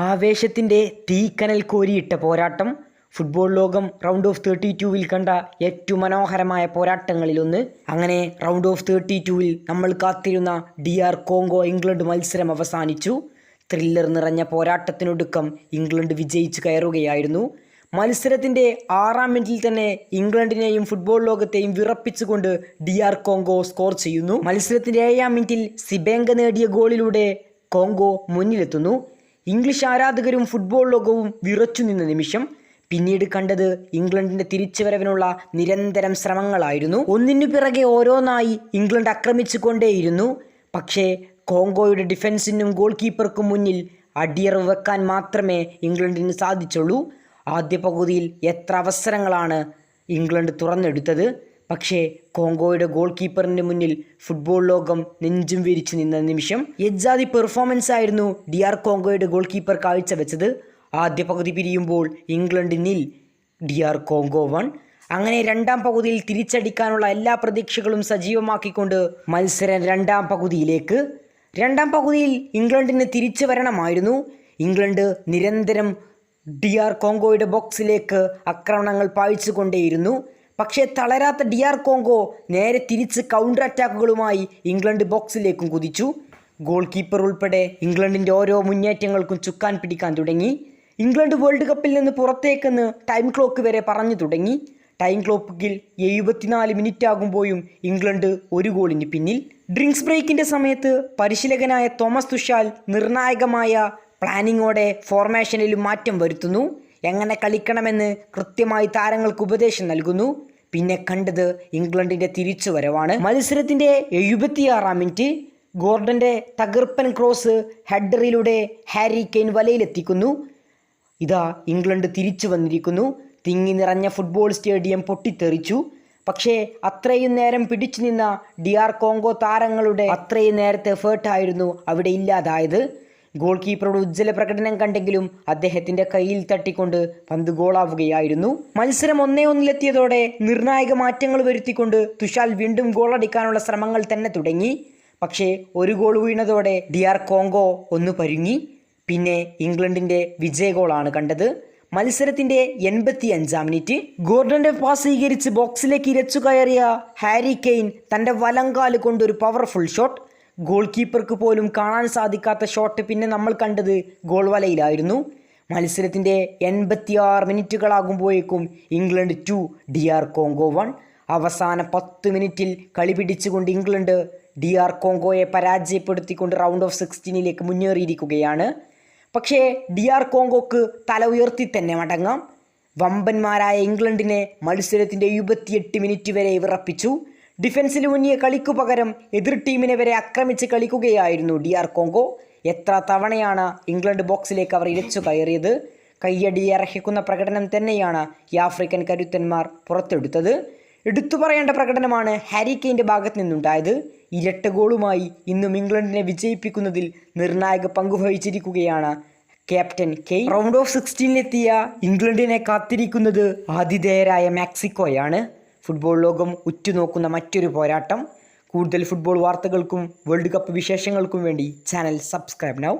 ആവേശത്തിൻ്റെ തീക്കനൽ കോരിയിട്ട പോരാട്ടം. ഫുട്ബോൾ ലോകം റൗണ്ട് ഓഫ് 32-ൽ കണ്ട ഏറ്റവും മനോഹരമായ പോരാട്ടങ്ങളിലൊന്ന്. അങ്ങനെ റൗണ്ട് ഓഫ് 32-ൽ നമ്മൾ കാത്തിരുന്ന DR കോങ്കോ ഇംഗ്ലണ്ട് മത്സരം അവസാനിച്ചു. ത്രില്ലർ നിറഞ്ഞ പോരാട്ടത്തിനൊടുക്കം ഇംഗ്ലണ്ട് വിജയിച്ചു കയറുകയായിരുന്നു. മത്സരത്തിൻ്റെ 6-ാം മിനിറ്റിൽ തന്നെ ഇംഗ്ലണ്ടിനെയും ഫുട്ബോൾ ലോകത്തെയും വിറപ്പിച്ചുകൊണ്ട് DR കോങ്കോ സ്കോർ ചെയ്യുന്നു. മത്സരത്തിൻ്റെ 7-ാം മിനിറ്റിൽ സിബേങ്ക നേടിയ ഗോളിലൂടെ കോങ്കോ മുന്നിലെത്തുന്നു. ഇംഗ്ലീഷ് ആരാധകരും ഫുട്ബോൾ ലോകവും വിറച്ചു നിന്ന നിമിഷം. പിന്നീട് കണ്ടത് ഇംഗ്ലണ്ടിൻ്റെ തിരിച്ചുവരവിനുള്ള നിരന്തരം ശ്രമങ്ങളായിരുന്നു. ഒന്നിനു പിറകെ ഓരോന്നായി ഇംഗ്ലണ്ട് ആക്രമിച്ചു കൊണ്ടേയിരുന്നു. പക്ഷേ കോങ്കോയുടെ ഡിഫൻസിനും ഗോൾ കീപ്പർക്കും മുന്നിൽ അടിയറവ് വെക്കാൻ മാത്രമേ ഇംഗ്ലണ്ടിന് സാധിച്ചുള്ളൂ. ആദ്യ പകുതിയിൽ എത്ര അവസരങ്ങളാണ് ഇംഗ്ലണ്ട് തുറന്നെടുത്തത്. പക്ഷേ കോങ്കോയുടെ ഗോൾ കീപ്പറിന് മുന്നിൽ ഫുട്ബോൾ ലോകം നെഞ്ചും വിരിച്ചു നിന്ന നിമിഷം. എജ്ജാതി പെർഫോമൻസ് ആയിരുന്നു DR കോങ്കോയുടെ ഗോൾ കീപ്പർ കാഴ്ചവെച്ചത്. ആദ്യ പകുതി പിരിയുമ്പോൾ ഇംഗ്ലണ്ട് 0, DR കോങ്കോ 1. അങ്ങനെ രണ്ടാം പകുതിയിൽ തിരിച്ചടിക്കാനുള്ള എല്ലാ പ്രതീക്ഷകളും സജീവമാക്കിക്കൊണ്ട് മത്സരം രണ്ടാം പകുതിയിലേക്ക്. രണ്ടാം പകുതിയിൽ ഇംഗ്ലണ്ടിന് തിരിച്ചു വരണമായിരുന്നു. ഇംഗ്ലണ്ട് നിരന്തരം DR കോങ്കോയുടെ ബോക്സിലേക്ക് ആക്രമണങ്ങൾ പായിച്ചുകൊണ്ടേയിരുന്നു. പക്ഷേ തളരാത്ത DR കോങ്കോ നേരെ തിരിച്ച് കൗണ്ടർ അറ്റാക്കുകളുമായി ഇംഗ്ലണ്ട് ബോക്സിലേക്കും കുതിച്ചു. ഗോൾ കീപ്പർ ഉൾപ്പെടെ ഇംഗ്ലണ്ടിൻ്റെ ഓരോ മുന്നേറ്റങ്ങൾക്കും ചുക്കാൻ പിടിക്കാൻ തുടങ്ങി. ഇംഗ്ലണ്ട് വേൾഡ് കപ്പിൽ നിന്ന് പുറത്തേക്കെന്ന് ടൈം ക്ലോക്ക് വരെ പറഞ്ഞു തുടങ്ങി. ടൈം ക്ലോക്കിൽ 74 മിനിറ്റ് ആകുമ്പോഴും ഇംഗ്ലണ്ട് 1 ഗോളിന് പിന്നിൽ. ഡ്രിങ്ക്സ് ബ്രേക്കിൻ്റെ സമയത്ത് പരിശീലകനായ തോമസ് തുഷാൽ നിർണായകമായ പ്ലാനിങ്ങോടെ ഫോർമേഷനിലും മാറ്റം വരുത്തുന്നു. എങ്ങനെ കളിക്കണമെന്ന് കൃത്യമായി താരങ്ങൾക്ക് ഉപദേശം നൽകുന്നു. പിന്നെ കണ്ടത് ഇംഗ്ലണ്ടിൻ്റെ തിരിച്ചുവരവാണ്. മത്സരത്തിൻ്റെ 76-ാം മിനിറ്റ് ഗോർഡൻ്റെ തകർപ്പൻ ക്രോസ് ഹെഡറിലൂടെ ഹാരി കെയ്ൻ വലയിലെത്തിക്കുന്നു. ഇതാ ഇംഗ്ലണ്ട് തിരിച്ചു വന്നിരിക്കുന്നു. തിങ്ങി നിറഞ്ഞ ഫുട്ബോൾ സ്റ്റേഡിയം പൊട്ടിത്തെറിച്ചു. പക്ഷേ അത്രയും നേരം പിടിച്ചു നിന്ന DR കോങ്കോ താരങ്ങളുടെ അത്രയും നേരത്തെ എഫേർട്ടായിരുന്നു അവിടെ ഇല്ലാതായത്. ഗോൾ കീപ്പറുടെ ഉജ്ജ്വല പ്രകടനം കണ്ടെങ്കിലും അദ്ദേഹത്തിൻ്റെ കയ്യിൽ തട്ടിക്കൊണ്ട് പന്ത് ഗോളാവുകയായിരുന്നു. മത്സരം 1-1 നിർണായക മാറ്റങ്ങൾ വരുത്തിക്കൊണ്ട് തുഷാൽ വീണ്ടും ഗോളടിക്കാനുള്ള ശ്രമങ്ങൾ തന്നെ തുടങ്ങി. പക്ഷേ ഒരു ഗോൾ വീണതോടെ DR കോങ്കോ ഒന്ന് പരുങ്ങി. പിന്നെ ഇംഗ്ലണ്ടിൻ്റെ വിജയ ഗോളാണ് കണ്ടത്. മത്സരത്തിൻ്റെ 85-ാം മിനിറ്റ് ഗോർഡൻ്റെ പാസ് സ്വീകരിച്ച് ബോക്സിലേക്ക് ഇരച്ചു കയറിയ ഹാരി കെയ്ൻ തൻ്റെ വലങ്കാല് കൊണ്ടൊരു പവർഫുൾ ഷോട്ട്. ഗോൾ കീപ്പർക്ക് പോലും കാണാൻ സാധിക്കാത്ത ഷോട്ട് പിന്നെ നമ്മൾ കണ്ടത് ഗോൾ വലയിലായിരുന്നു. മത്സരത്തിൻ്റെ 86 മിനിറ്റുകളാകുമ്പോഴേക്കും ഇംഗ്ലണ്ട് 2, DR കോങ്കോ 1. അവസാന 10 മിനിറ്റിൽ കളി പിടിച്ചുകൊണ്ട് ഇംഗ്ലണ്ട് DR കോങ്കോയെ പരാജയപ്പെടുത്തിക്കൊണ്ട് റൗണ്ട് ഓഫ് 16ലേക്ക് മുന്നേറിയിരിക്കുകയാണ്. പക്ഷേ DR കോങ്കോക്ക് തല ഉയർത്തി തന്നെ മടങ്ങാം. വമ്പന്മാരായ ഇംഗ്ലണ്ടിനെ മത്സരത്തിൻ്റെ 78 മിനിറ്റ് വരെ വിറപ്പിച്ചു. ഡിഫൻസിൽ മുന്നിയ കളിക്കു പകരം എതിർ ടീമിനെ വരെ ആക്രമിച്ച് കളിക്കുകയായിരുന്നു DR കോങ്കോ. എത്ര തവണയാണ് ഇംഗ്ലണ്ട് ബോക്സിലേക്ക് അവർ ഇരച്ചു കയറിയത്. കയ്യടി അർഹിക്കുന്ന പ്രകടനം തന്നെയാണ് ഈ ആഫ്രിക്കൻ കരുത്തന്മാർ പുറത്തെടുത്തത്. എടുത്തു പറയേണ്ട പ്രകടനമാണ് ഹാരി കെയ്ൻ്റെ ഭാഗത്ത് നിന്നുണ്ടായത്. ഇരട്ട ഗോളുമായി ഇന്നും ഇംഗ്ലണ്ടിനെ വിജയിപ്പിക്കുന്നതിൽ നിർണായക പങ്കുവഹിച്ചിരിക്കുകയാണ് ക്യാപ്റ്റൻ കെയ്ൻ. റൗണ്ട് ഓഫ് 16-ലെത്തിയ ഇംഗ്ലണ്ടിനെ കാത്തിരിക്കുന്നത് ആതിഥേയരായ മെക്സിക്കോയാണ്. ഫുട്ബോൾ ലോകം ഉറ്റുനോക്കുന്ന മറ്റൊരു പോരാട്ടം. കൂടുതൽ ഫുട്ബോൾ വാർത്തകൾക്കും വേൾഡ് കപ്പ് വിശേഷങ്ങൾക്കും വേണ്ടി ചാനൽ സബ്സ്ക്രൈബ് നൗ.